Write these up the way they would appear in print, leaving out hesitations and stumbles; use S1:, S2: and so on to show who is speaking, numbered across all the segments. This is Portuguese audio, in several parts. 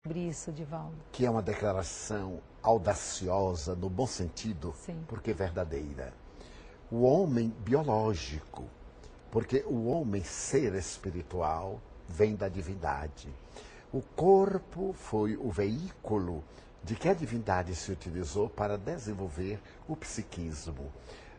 S1: sobre isso, Divaldo.
S2: Que é uma declaração audaciosa, no bom sentido,
S1: Sim.
S2: porque verdadeira. O homem biológico, porque o homem ser espiritual vem da divindade. O corpo foi o veículo de que a divindade se utilizou para desenvolver o psiquismo.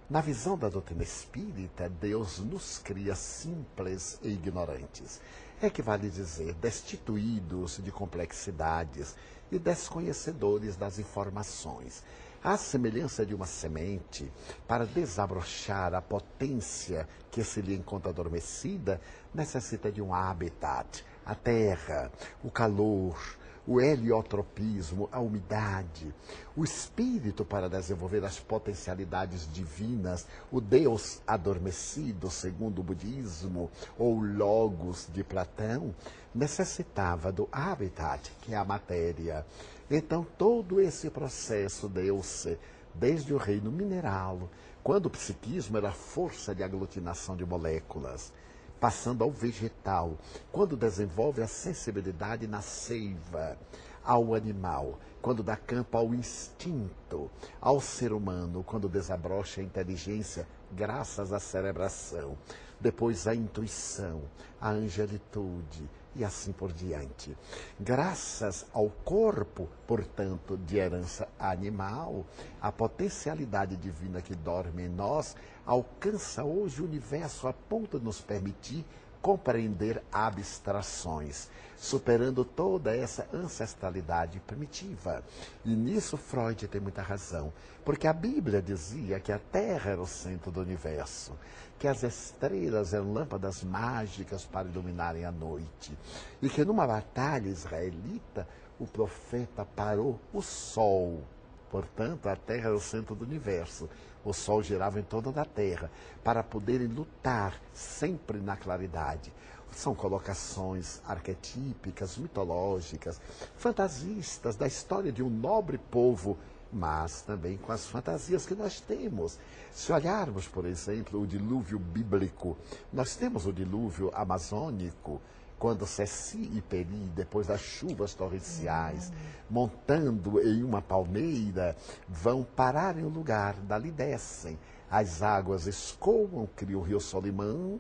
S2: Na visão da doutrina espírita, Deus nos cria simples e ignorantes. É que vale dizer, destituídos de complexidades e desconhecedores das informações. À semelhança de uma semente, para desabrochar a potência que se lhe encontra adormecida, necessita de um habitat, a terra, o calor, o heliotropismo, a umidade, o espírito para desenvolver as potencialidades divinas, o Deus adormecido, segundo o budismo, ou Logos de Platão, necessitava do habitat, que é a matéria. Então, todo esse processo deu-se desde o reino mineral, quando o psiquismo era força de aglutinação de moléculas, passando ao vegetal, quando desenvolve a sensibilidade na seiva, ao animal, quando dá campo ao instinto, ao ser humano, quando desabrocha a inteligência graças à cerebração, depois a intuição, a angelitude e assim por diante. Graças ao corpo, portanto, de herança animal, a potencialidade divina que dorme em nós alcança hoje o universo a ponto de nos permitir compreender abstrações, superando toda essa ancestralidade primitiva. E nisso Freud tem muita razão, porque a Bíblia dizia que a Terra era o centro do universo, que as estrelas eram lâmpadas mágicas para iluminarem a noite, e que numa batalha israelita o profeta parou o sol. Portanto, a Terra era o centro do universo. O Sol girava em torno da Terra, para poderem lutar sempre na claridade. São colocações arquetípicas, mitológicas, fantasistas da história de um nobre povo, mas também com as fantasias que nós temos. Se olharmos, por exemplo, o dilúvio bíblico, nós temos o dilúvio amazônico, quando Ceci e Peri, depois das chuvas torrenciais, montando em uma palmeira, vão parar em um lugar, dali descem. As águas escoam, criam o rio Solimões,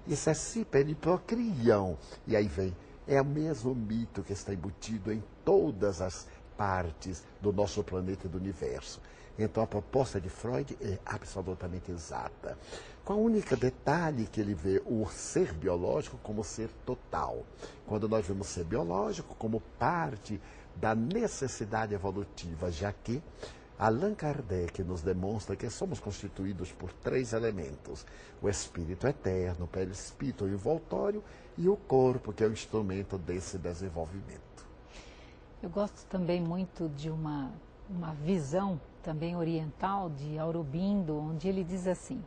S2: e Ceci e Peri procriam. E aí vem, é o mesmo mito que está embutido em todas as partes do nosso planeta e do universo. Então a proposta de Freud é absolutamente exata. Com o único detalhe que ele vê o ser biológico como ser total. Quando nós vemos ser biológico como parte da necessidade evolutiva, já que Allan Kardec nos demonstra que somos constituídos por 3 elementos: o espírito eterno, o perispírito envoltório e o corpo, que é o instrumento desse desenvolvimento.
S1: Eu gosto também muito de uma visão também oriental de Aurobindo, onde ele diz assim,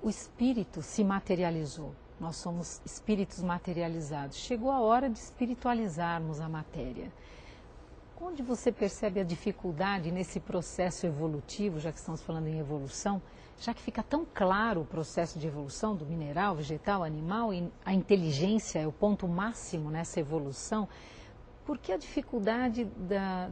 S1: o espírito se materializou, nós somos espíritos materializados, chegou a hora de espiritualizarmos a matéria. Onde você percebe a dificuldade nesse processo evolutivo, já que estamos falando em evolução, já que fica tão claro o processo de evolução do mineral, vegetal, animal, e a inteligência é o ponto máximo nessa evolução, por que a dificuldade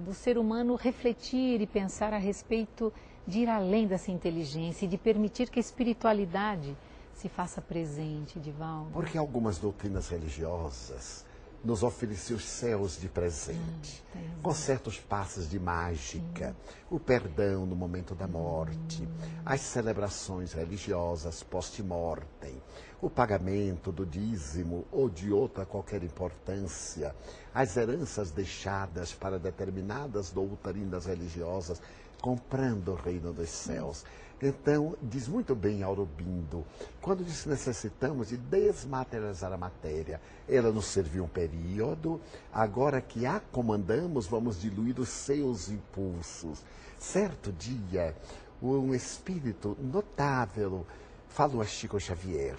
S1: do ser humano refletir e pensar a respeito de ir além dessa inteligência e de permitir que a espiritualidade se faça presente, Divaldo?
S2: Porque algumas doutrinas religiosas nos ofereciam os céus de presente, com certos passos de mágica, o perdão no momento da morte, as celebrações religiosas post-mortem, o pagamento do dízimo ou de outra qualquer importância, as heranças deixadas para determinadas doutrinas religiosas, comprando o reino dos céus. Então, diz muito bem Aurobindo, quando diz que necessitamos de desmaterializar a matéria, ela nos serviu um período, agora que a comandamos, vamos diluir os seus impulsos. Certo dia, um espírito notável falou a Chico Xavier: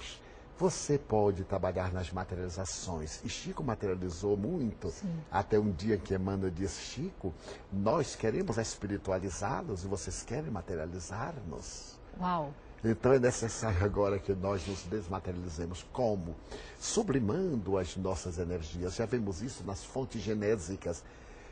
S2: você pode trabalhar nas materializações. E Chico materializou muito.
S1: Sim.
S2: Até um dia que Emmanuel disse: Chico, nós queremos espiritualizá-los e vocês querem materializar-nos.
S1: Uau!
S2: Então é necessário agora que nós nos desmaterializemos. Como? Sublimando as nossas energias. Já vemos isso nas fontes genésicas.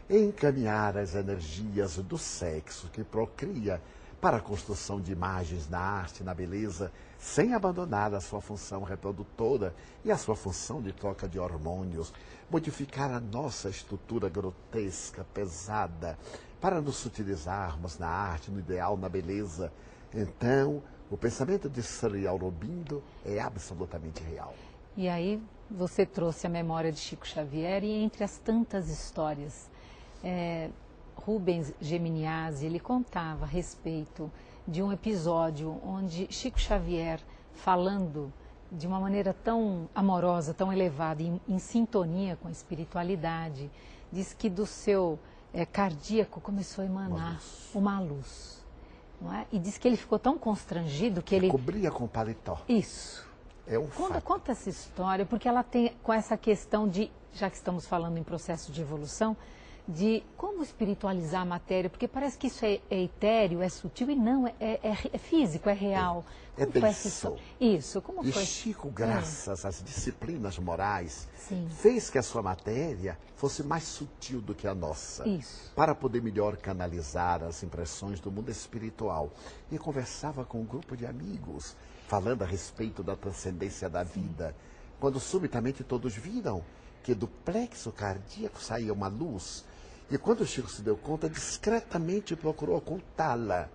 S2: Encaminhar as energias do sexo que procria para a construção de imagens na arte, na beleza, sem abandonar a sua função reprodutora e a sua função de troca de hormônios, modificar a nossa estrutura grotesca, pesada, para nos sutilizarmos na arte, no ideal, na beleza. Então, o pensamento de Sri Aurobindo é absolutamente real.
S1: E aí você trouxe a memória de Chico Xavier e entre as tantas histórias, Rubens Geminiasi, ele contava a respeito de um episódio onde Chico Xavier, falando de uma maneira tão amorosa, tão elevada, em sintonia com a espiritualidade, diz que do seu cardíaco começou a emanar uma luz. Não é? E diz que ele ficou tão constrangido que ele...
S2: Cobria com paletó.
S1: Isso.
S2: É um fato.
S1: Conta essa história, porque ela tem com essa questão de, já que estamos falando em processo de evolução, de como espiritualizar a matéria, porque parece que isso é etéreo, é sutil, e não, é físico, é real.
S2: É
S1: como foi essa história? Isso, como
S2: e
S1: foi?
S2: Chico, graças às disciplinas morais,
S1: Sim.
S2: fez que a sua matéria fosse mais sutil do que a nossa.
S1: Isso.
S2: Para poder melhor canalizar as impressões do mundo espiritual. E conversava com um grupo de amigos, falando a respeito da transcendência da vida. Quando subitamente todos viram que do plexo cardíaco saía uma luz. E quando o Chico se deu conta, discretamente procurou ocultá-la,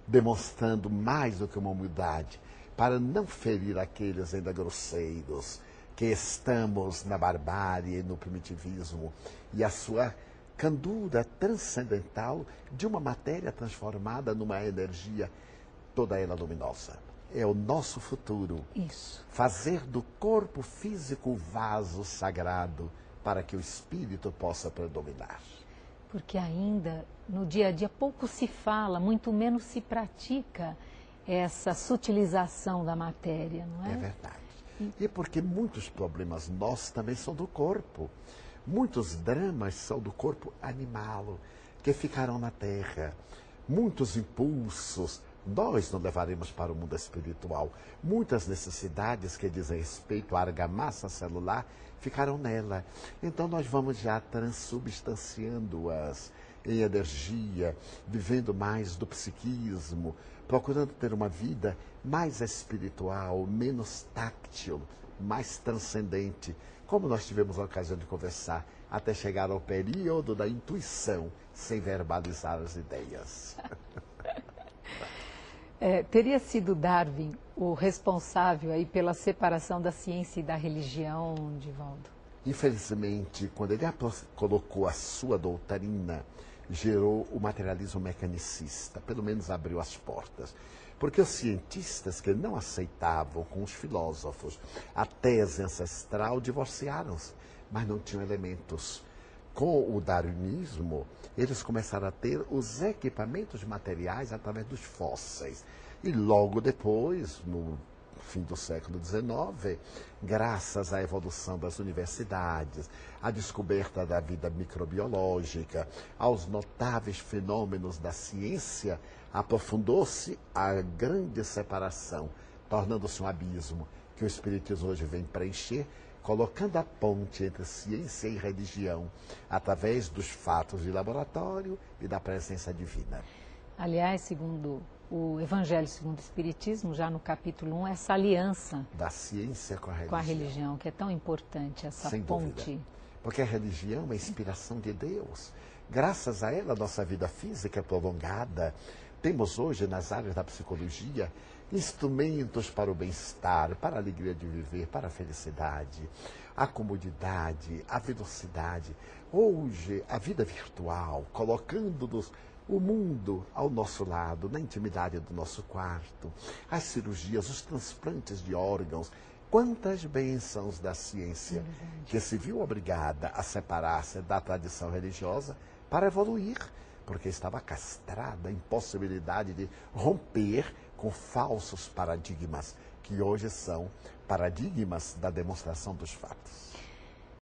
S2: demonstrando mais do que uma humildade, para não ferir aqueles ainda grosseiros, que estamos na barbárie e no primitivismo, e a sua candura transcendental de uma matéria transformada numa energia toda ela luminosa. É o nosso futuro.
S1: Isso.
S2: Fazer do corpo físico o vaso sagrado para que o espírito possa predominar.
S1: Porque ainda no dia a dia pouco se fala, muito menos se pratica essa sutilização da matéria, não é?
S2: É verdade. E porque muitos problemas nossos também são do corpo. Muitos dramas são do corpo animal, que ficarão na terra. Muitos impulsos nós não levaremos para o mundo espiritual. Muitas necessidades que dizem respeito à argamassa celular ficarão nela. Então nós vamos já transubstanciando-as em energia, vivendo mais do psiquismo, procurando ter uma vida mais espiritual, menos táctil, mais transcendente, como nós tivemos a ocasião de conversar, até chegar ao período da intuição, sem verbalizar as ideias.
S1: Teria sido Darwin o responsável aí pela separação da ciência e da religião, Divaldo?
S2: Infelizmente, quando ele colocou a sua doutrina, gerou o materialismo mecanicista, pelo menos abriu as portas. Porque os cientistas que não aceitavam com os filósofos a tese ancestral divorciaram-se, mas não tinham elementos. Com o darwinismo, eles começaram a ter os equipamentos materiais através dos fósseis. E logo depois, no fim do século XIX, graças à evolução das universidades, à descoberta da vida microbiológica, aos notáveis fenômenos da ciência, aprofundou-se a grande separação, tornando-se um abismo que o Espiritismo hoje vem preencher, colocando a ponte entre ciência e religião, através dos fatos de laboratório e da presença divina.
S1: Aliás, segundo o Evangelho segundo o Espiritismo, já no capítulo 1, essa aliança
S2: da ciência com
S1: a religião, que é tão importante, essa
S2: sem
S1: ponte.
S2: Dúvida. Porque a religião é a inspiração de Deus. Graças a ela, a nossa vida física é prolongada. Temos hoje, nas áreas da psicologia, instrumentos para o bem-estar, para a alegria de viver, para a felicidade, a comodidade, a velocidade. Hoje, a vida virtual, colocando-nos o mundo ao nosso lado, na intimidade do nosso quarto, as cirurgias, os transplantes de órgãos, quantas bênçãos da ciência que se viu obrigada a separar-se da tradição religiosa para evoluir, porque estava castrada, impossibilidade de romper com falsos paradigmas, que hoje são paradigmas da demonstração dos fatos.